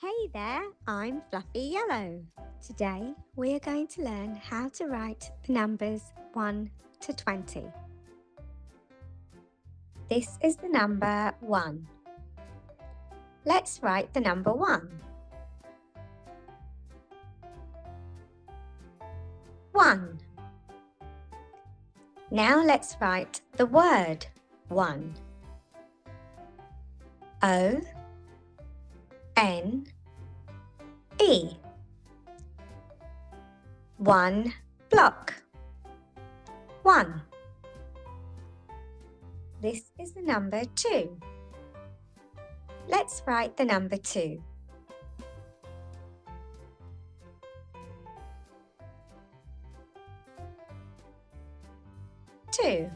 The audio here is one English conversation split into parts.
Hey there, I'm Fluffy Yellow. Today we are going to learn how to write the numbers 1 to 20. This is the number 1. Let's write the number 1. 1. Now let's write the word 1. O N E. 1 block. 1. This is the number 2. Let's write the number 2. 2.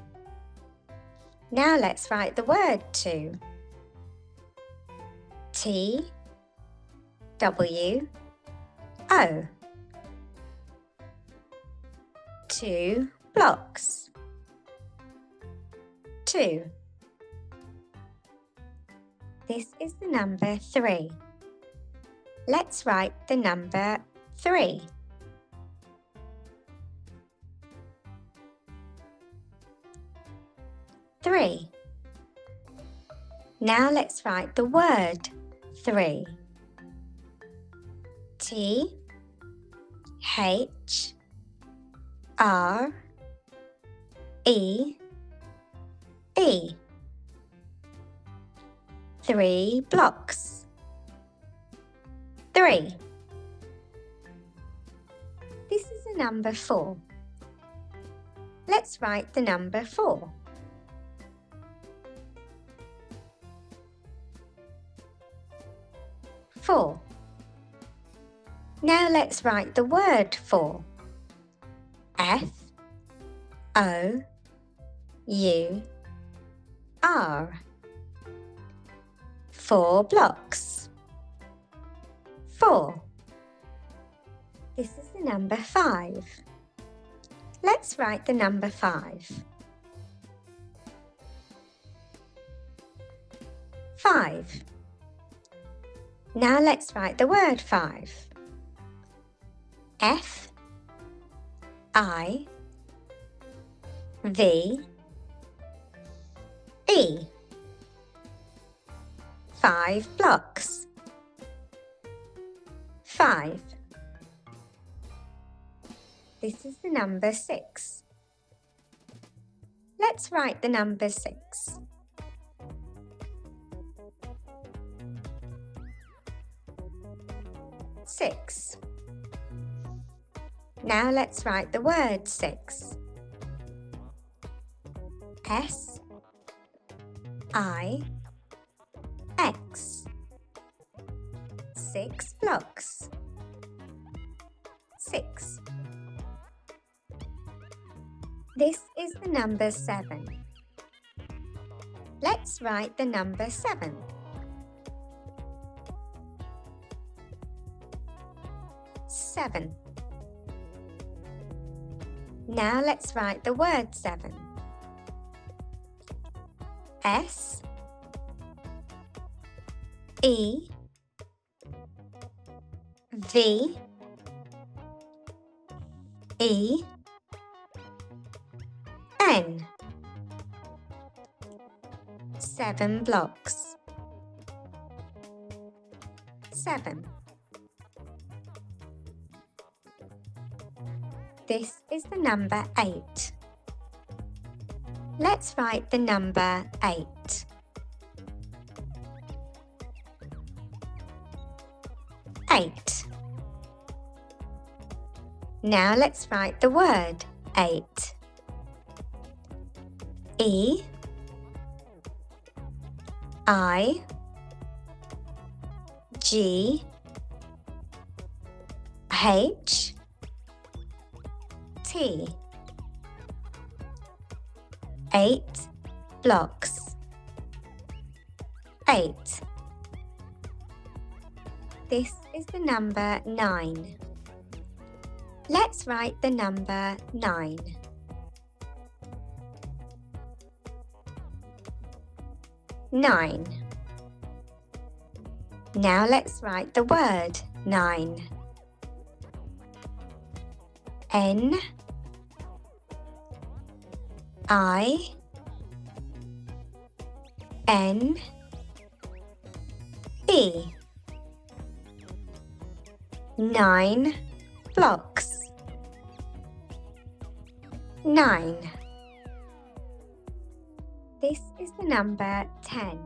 Now let's write the word 2. T W O. 2 blocks. 2. This is the number 3. Let's write the number 3. 3. Now let's write the word 3. T H R E E. 3 blocks. 3. This is the number 4. Let's write the number 4. 4. Now let's write the word 4. F O U R. 4 blocks. 4. This is the number 5. Let's write the number 5. 5. Now let's write the word 5. F I V E. 5 blocks. 5. This is the number 6. Let's write the number 6. 6. Now let's write the word 6. S I X. 6 blocks. 6. This is the number 7. Let's write the number 7. 7. Now let's write the word 7. S E V E N. 7 blocks. 7. This is the number 8. Let's write the number 8. 8. Now let's write the word 8. E I G H T. 8 blocks. 8. This is the number 9. Let's write the number 9. 9. Now let's write the word 9. N I N E 9 blocks. 9. This is the number 10.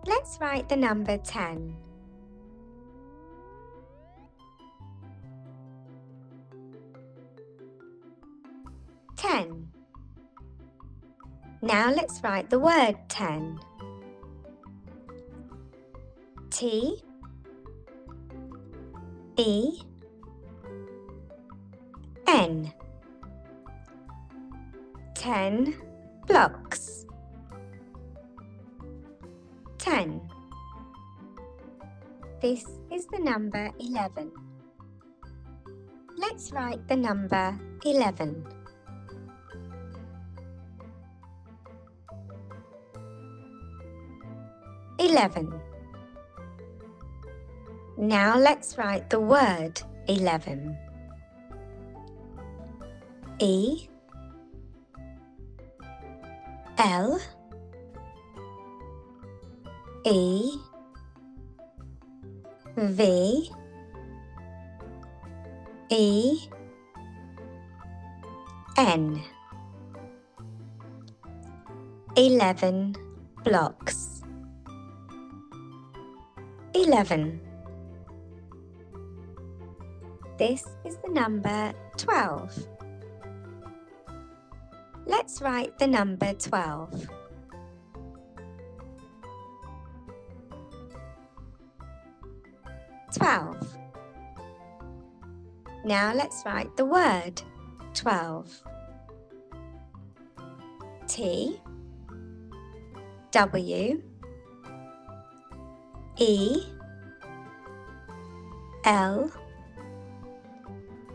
Let's write the number 10. 10. Now let's write the word 10. T E N 10 blocks. 10. This is the number 11. Let's write the number 11. 11. Now let's write the word 11. E L E V E N 11 blocks. 11. This is the number 12. Let's write the number 12. 12. Now let's write the word 12. T W E L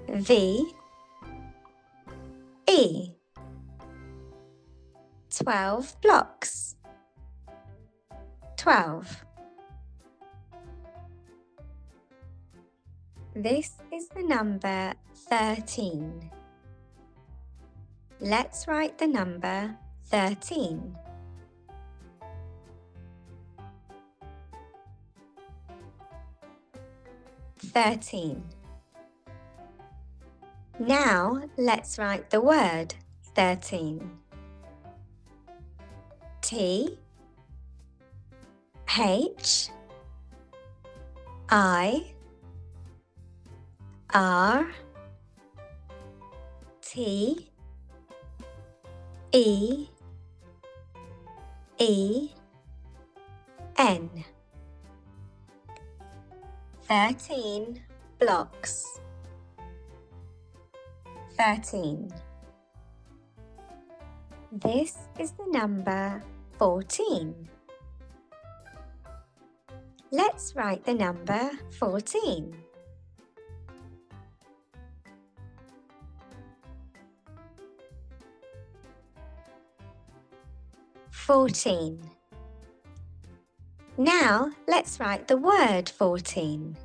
V E 12 blocks. 12. This is the number 13. Let's write the number 13. 13. Now let's write the word 13. T H I R T E E N 13 blocks. 13. This is the number 14. Let's write the number 14. 14. Now let's write the word 14.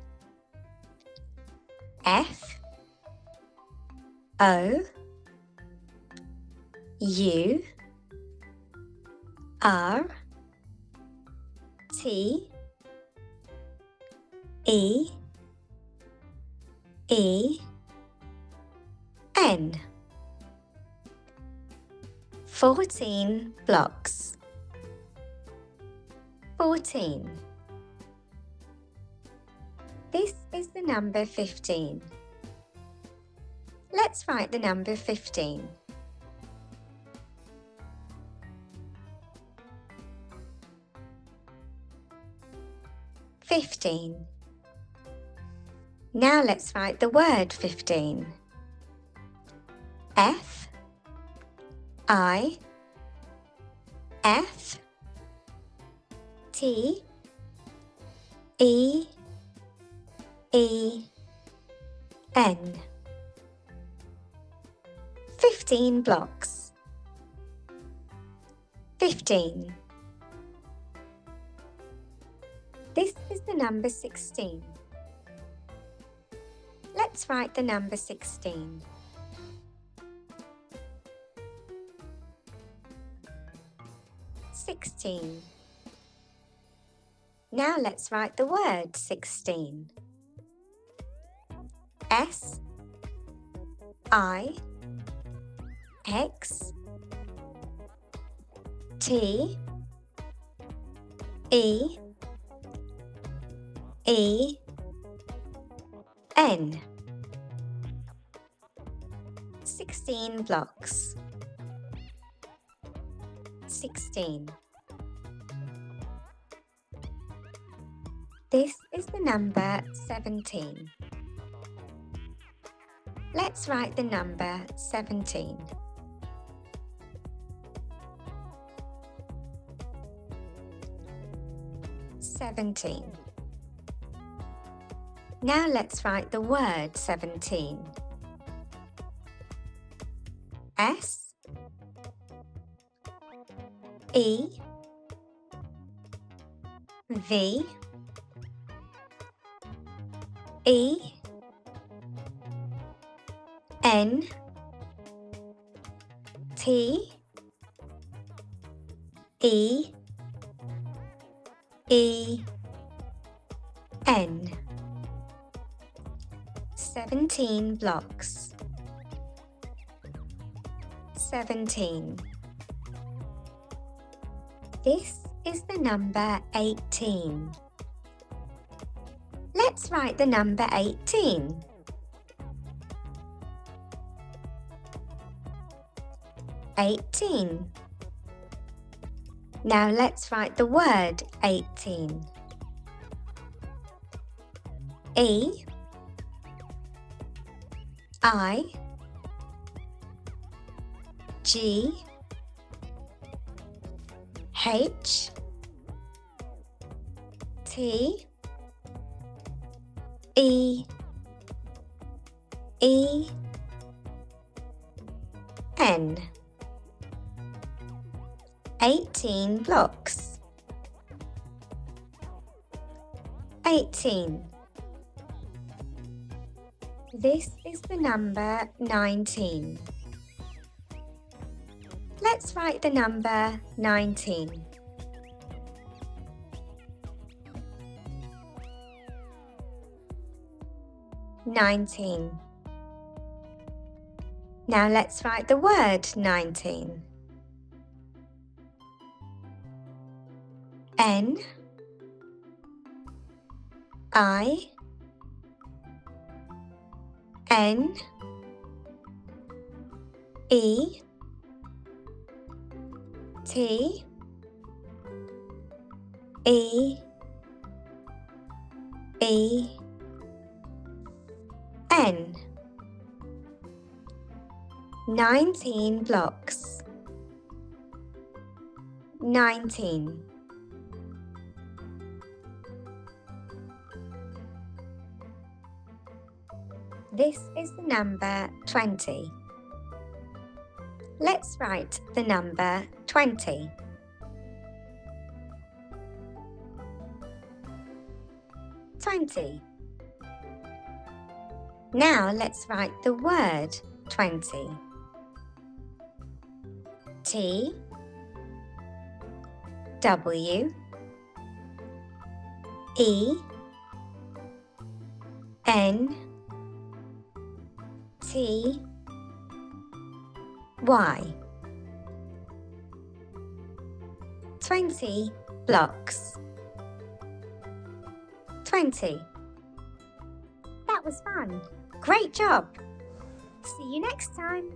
F O U R T E E N 14 blocks. 14. This is the number 15. Let's write the number 15. 15. Now let's write the word 15. F I F T E E N 15 blocks. 15. number 16. Let's write the number 16. Now let's write the word 16. S I X T E E N. 16 blocks. 16. This is the number 17. Let's write the number 17. 17. Now let's write the word 17. S E V E N T E E N. 17 blocks. 17. This is the number 18. Let's write the number 18. 18. Now let's write the word 18. E I G H T E E N. 18 blocks. 18. This is the number 19. Let's write the number 19. 19. Now let's write the word 19. N I N E T E E N. 19 blocks. 19. This is the number 20. Let's write the number 20. 20. Now let's write the word 20. T W E N T Y. 20 blocks. 20. That was fun. Great job. See you next time.